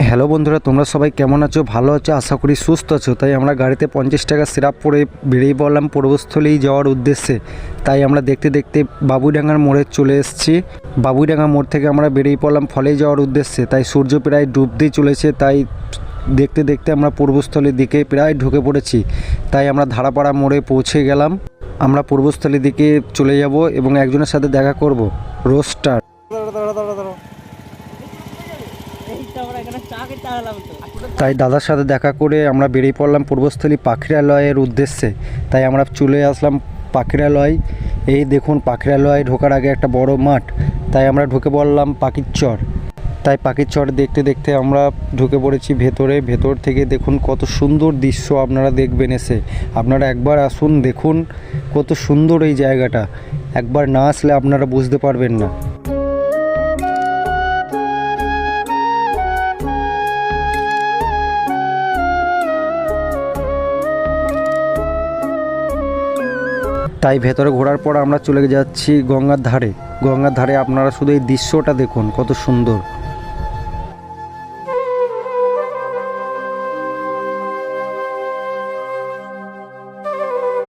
Hello বন্ধুরা, তোমরা সবাই কেমন আছো? ভালো আছো, আশা করি সুস্থ আছো। তাই আমরা গাড়িতে 50 টাকা সিরাপ পরে বেরিয়ে পড়লাম পূর্বস্থলী যাওয়ার উদ্দেশ্যে। তাই আমরা দেখতে দেখতে বাবুইডাঙ্গার মোড়ে চলে এসেছি। বাবুইডাঙ্গা মোড় থেকে আমরা বেরিয়ে পড়লাম ফলে যাওয়ার উদ্দেশ্যে। তাই সূর্য প্রায় ডুবতেই চলেছে, তাই দেখতে দেখতে আমরা পূর্বস্থলীর দিকে প্রায় ঢুকে পড়েছি। তাই আমরা ধারাপাড়া মোড়ে পৌঁছে গেলাম। আমরা পূর্বস্থলীর দিকে চলে যাব এবং একজনের সাথে দেখা করব, রোস্টার। তাই দাদার সাথে দেখা করে আমরা বেরিয়ে পড়লাম পূর্বস্থলী পাখিরালয়ের উদ্দেশ্যে। তাই আমরা চলে আসলাম পাখিরালয়। এই দেখুন, পাখিরালয়ে ঢোকার আগে একটা বড় মাঠ। তাই আমরা ঢুকে পড়লাম পাখির চর। তাই পাখির চর দেখতে দেখতে আমরা ঢুকে পড়েছি ভেতরে। ভেতর থেকে দেখুন কত সুন্দর দৃশ্য আপনারা দেখবেন এসে। আপনারা একবার আসুন, দেখুন কত সুন্দর এই জায়গাটা। একবার না আসলে আপনারা বুঝতে পারবেন না। তাই ভেতরে ঘোরার পর আমরা চলে যাচ্ছি গঙ্গার ধারে। গঙ্গার ধারে আপনারা শুধু এই দৃশ্যটা দেখুন কত সুন্দর।